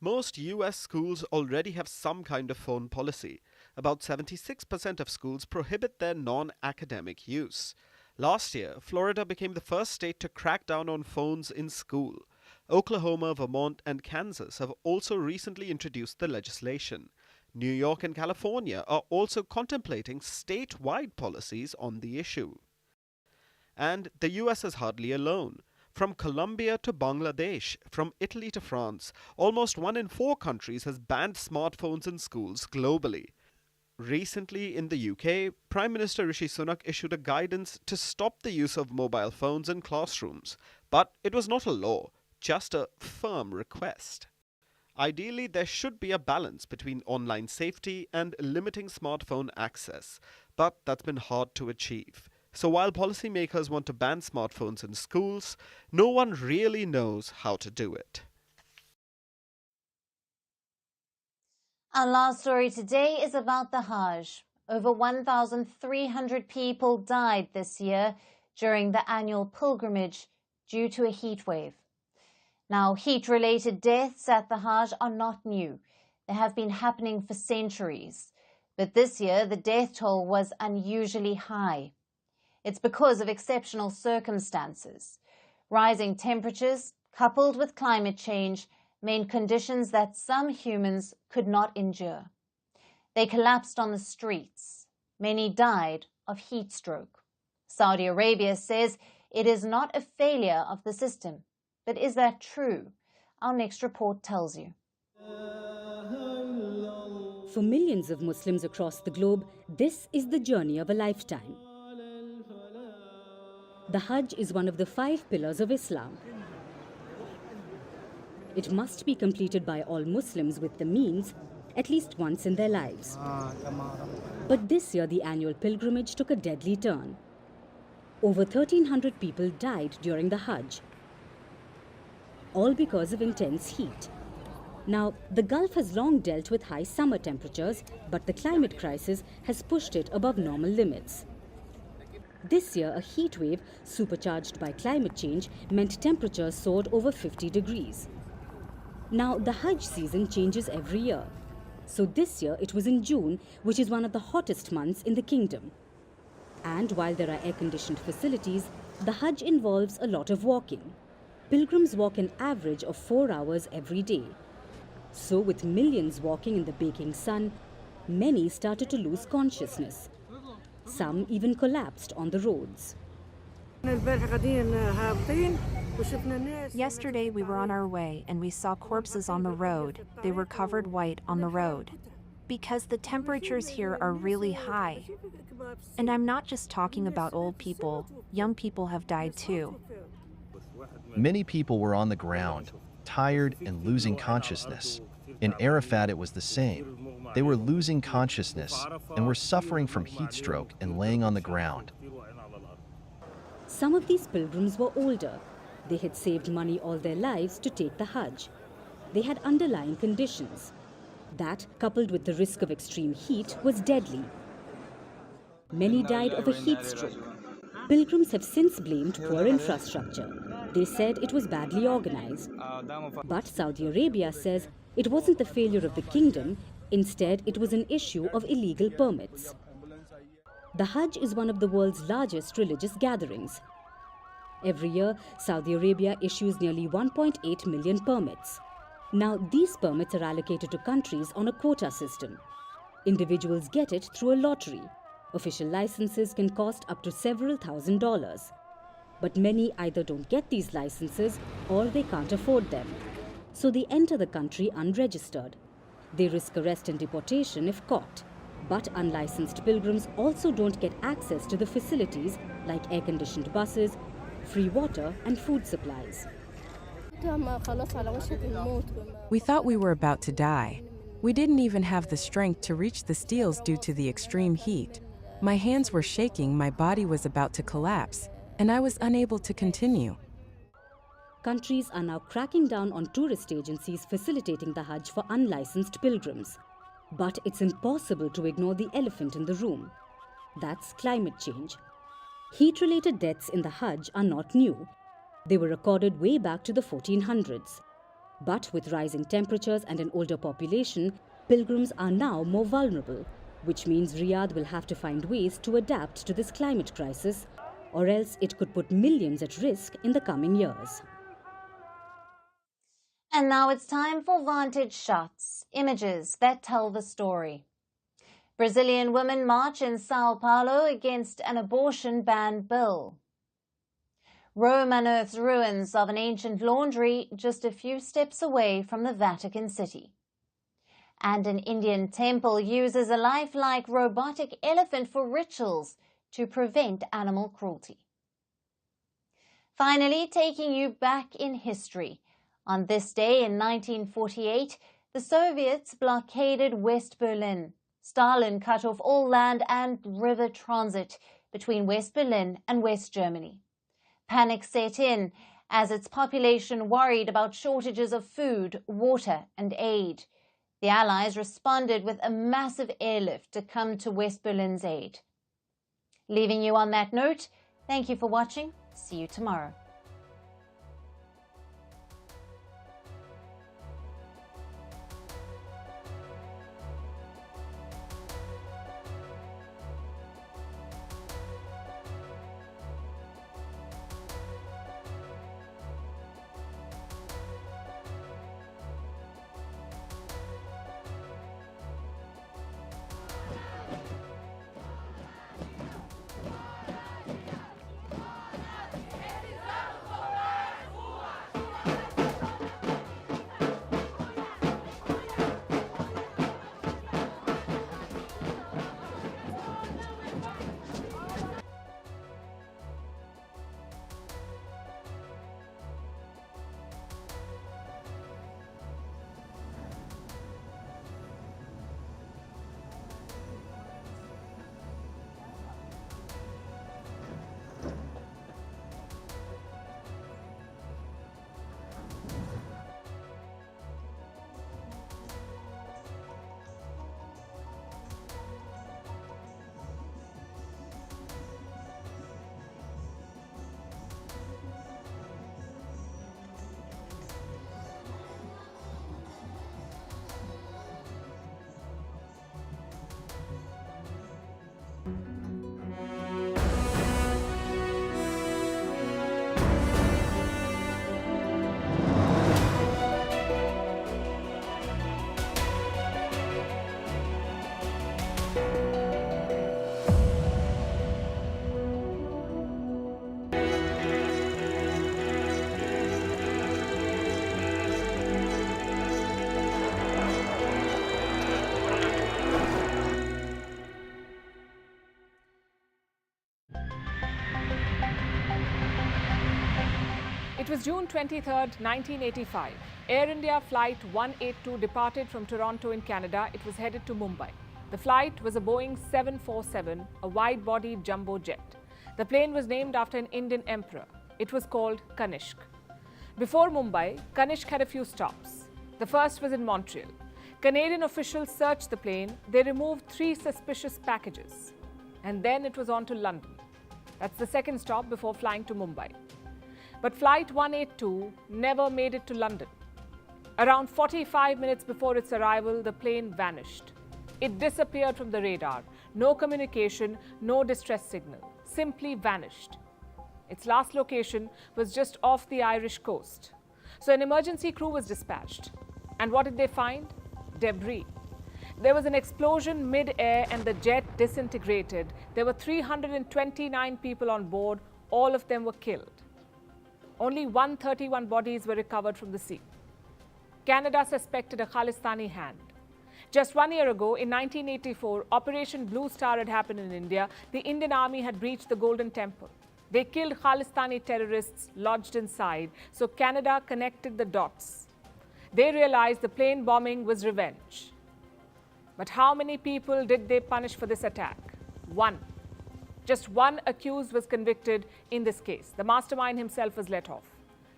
Most US schools already have some kind of phone policy. About 76% of schools prohibit their non-academic use. Last year, Florida became the first state to crack down on phones in school. Oklahoma, Vermont, and Kansas have also recently introduced the legislation. New York and California are also contemplating statewide policies on the issue. And the US is hardly alone. From Colombia to Bangladesh, from Italy to France, almost 1 in 4 countries has banned smartphones in schools globally. Recently in the UK, Prime Minister Rishi Sunak issued a guidance to stop the use of mobile phones in classrooms. But it was not a law, just a firm request. Ideally, there should be a balance between online safety and limiting smartphone access, but that's been hard to achieve. So while policymakers want to ban smartphones in schools, no one really knows how to do it. Our last story today is about the Hajj. Over 1,300 people died this year during the annual pilgrimage due to a heat wave. Now, heat-related deaths at the Hajj are not new. They have been happening for centuries. But this year, the death toll was unusually high. It's because of exceptional circumstances. Rising temperatures, coupled with climate change, meant conditions that some humans could not endure. They collapsed on the streets. Many died of heat stroke. Saudi Arabia says it is not a failure of the system. But is that true? Our next report tells you. For millions of Muslims across the globe, this is the journey of a lifetime. The Hajj is one of the 5 pillars of Islam. It must be completed by all Muslims with the means at least once in their lives. But this year, the annual pilgrimage took a deadly turn. Over 1,300 people died during the Hajj, all because of intense heat. Now, the Gulf has long dealt with high summer temperatures, but the climate crisis has pushed it above normal limits. This year, a heat wave supercharged by climate change meant temperatures soared over 50 degrees. Now, the Hajj season changes every year. So this year, it was in June, which is one of the hottest months in the kingdom. And while there are air-conditioned facilities, the Hajj involves a lot of walking. Pilgrims walk an average of 4 hours every day. So with millions walking in the baking sun, many started to lose consciousness. Some even collapsed on the roads. Yesterday we were on our way and we saw corpses on the road. They were covered white on the road. Because the temperatures here are really high. And I'm not just talking about old people, young people have died too. Many people were on the ground, tired and losing consciousness. In Arafat, it was the same. They were losing consciousness and were suffering from heat stroke and laying on the ground. Some of these pilgrims were older. They had saved money all their lives to take the Hajj. They had underlying conditions. That, coupled with the risk of extreme heat, was deadly. Many died of a heat stroke. Pilgrims have since blamed poor infrastructure. They said it was badly organized. But Saudi Arabia says it wasn't the failure of the kingdom, instead it was an issue of illegal permits. The Hajj is one of the world's largest religious gatherings. Every year, Saudi Arabia issues nearly 1.8 million permits. Now, these permits are allocated to countries on a quota system. Individuals get it through a lottery. Official licenses can cost up to several $1,000s. But many either don't get these licenses or they can't afford them. So they enter the country unregistered. They risk arrest and deportation if caught. But unlicensed pilgrims also don't get access to the facilities like air-conditioned buses, free water and food supplies. We thought we were about to die. We didn't even have the strength to reach the steels due to the extreme heat. My hands were shaking, my body was about to collapse, and I was unable to continue. Countries are now cracking down on tourist agencies facilitating the Hajj for unlicensed pilgrims. But it's impossible to ignore the elephant in the room. That's climate change. Heat-related deaths in the Hajj are not new. They were recorded way back to the 1400s. But with rising temperatures and an older population, pilgrims are now more vulnerable, which means Riyadh will have to find ways to adapt to this climate crisis, or else it could put millions at risk in the coming years. And now it's time for Vantage Shots, images that tell the story. Brazilian women march in Sao Paulo against an abortion ban bill. Rome unearths ruins of an ancient laundry just a few steps away from the Vatican City. And an Indian temple uses a lifelike robotic elephant for rituals to prevent animal cruelty. Finally, taking you back in history. On this day in 1948, the Soviets blockaded West Berlin. Stalin cut off all land and river transit between West Berlin and West Germany. Panic set in as its population worried about shortages of food, water and aid. The Allies responded with a massive airlift to come to West Berlin's aid. Leaving you on that note, thank you for watching. See you tomorrow. It was June 23, 1985. Air India Flight 182 departed from Toronto in Canada. It was headed to Mumbai. The flight was a Boeing 747, a wide-bodied jumbo jet. The plane was named after an Indian emperor. It was called Kanishk. Before Mumbai, Kanishk had a few stops. The first was in Montreal. Canadian officials searched the plane. They removed 3 suspicious packages. And then it was on to London. That's the second stop before flying to Mumbai. But Flight 182 never made it to London. Around 45 minutes before its arrival, the plane vanished. It disappeared from the radar. No communication, no distress signal. Simply vanished. Its last location was just off the Irish coast. So an emergency crew was dispatched. And what did they find? Debris. There was an explosion mid-air and the jet disintegrated. There were 329 people on board. All of them were killed. Only 131 bodies were recovered from the sea. Canada suspected a Khalistani hand. Just 1 year ago, in 1984, Operation Blue Star had happened in India. The Indian Army had breached the Golden Temple. They killed Khalistani terrorists lodged inside, so Canada connected the dots. They realized the plane bombing was revenge. But how many people did they punish for this attack? 1. Just 1 accused was convicted in this case. The mastermind himself was let off.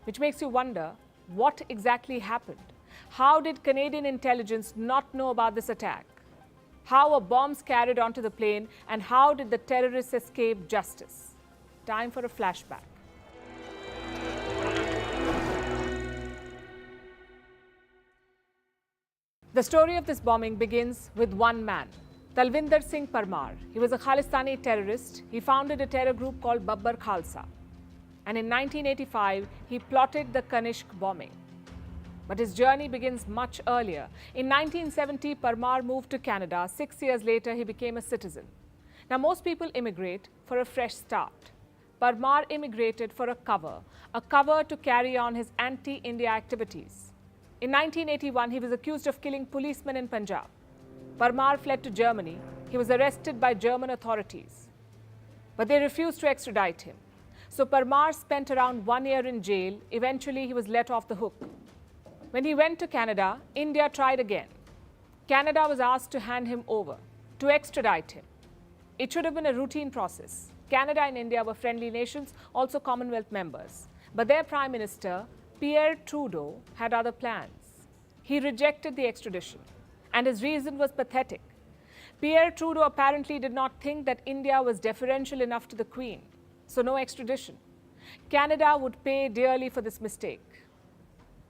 Which makes you wonder, what exactly happened? How did Canadian intelligence not know about this attack? How were bombs carried onto the plane? And how did the terrorists escape justice? Time for a flashback. The story of this bombing begins with one man, Talvinder Singh Parmar. He was a Khalistani terrorist. He founded a terror group called Babbar Khalsa. And in 1985, he plotted the Kanishk bombing. But his journey begins much earlier. In 1970, Parmar moved to Canada. 6 years later, he became a citizen. Now, most people immigrate for a fresh start. Parmar immigrated for a cover to carry on his anti-India activities. In 1981, he was accused of killing policemen in Punjab. Parmar fled to Germany. He was arrested by German authorities. But they refused to extradite him. So Parmar spent around 1 year in jail. Eventually, he was let off the hook. When he went to Canada, India tried again. Canada was asked to hand him over, to extradite him. It should have been a routine process. Canada and India were friendly nations, also Commonwealth members. But their Prime Minister, Pierre Trudeau, had other plans. He rejected the extradition, and his reason was pathetic. Pierre Trudeau apparently did not think that India was deferential enough to the Queen, so no extradition. Canada would pay dearly for this mistake.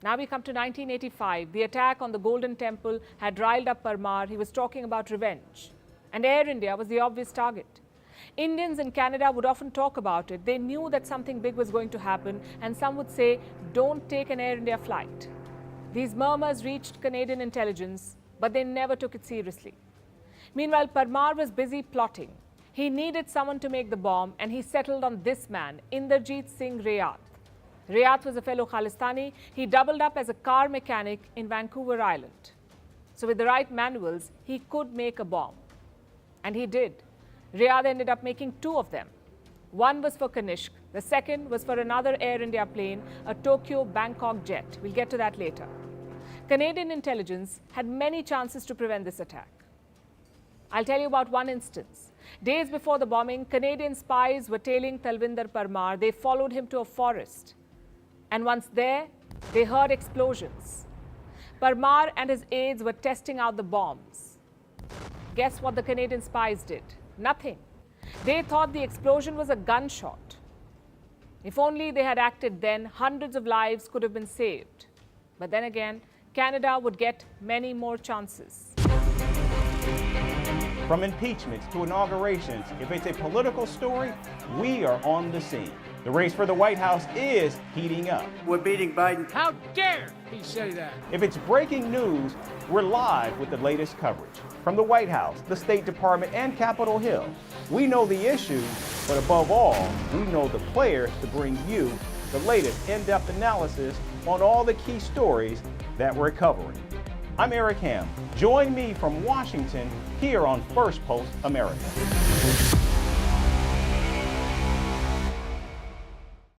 Now we come to 1985. The attack on the Golden Temple had riled up Parmar. He was talking about revenge. And Air India was the obvious target. Indians in Canada would often talk about it. They knew that something big was going to happen, and some would say, don't take an Air India flight. These murmurs reached Canadian intelligence, but they never took it seriously. Meanwhile, Parmar was busy plotting. He needed someone to make the bomb, and he settled on this man, Inderjeet Singh Rayat. Rayat was a fellow Khalistani. He doubled up as a car mechanic in Vancouver Island. So with the right manuals, he could make a bomb. And he did. Rayat ended up making 2 of them. One was for Kanishk. The second was for another Air India plane, a Tokyo-Bangkok jet. We'll get to that later. Canadian intelligence had many chances to prevent this attack. I'll tell you about one instance. Days before the bombing, Canadian spies were tailing Talvinder Parmar. They followed him to a forest. And once there, they heard explosions. Parmar and his aides were testing out the bombs. Guess what the Canadian spies did? Nothing. They thought the explosion was a gunshot. If only they had acted then, hundreds of lives could have been saved. But then again, Canada would get many more chances. From impeachments to inaugurations, if it's a political story, we are on the scene. The race for the White House is heating up. We're beating Biden. How dare he say that? If it's breaking news, we're live with the latest coverage. From the White House, the State Department, and Capitol Hill, we know the issues, but above all, we know the players to bring you the latest in-depth analysis on all the key stories that we're covering. I'm Eric Ham. Join me from Washington here on Firstpost America.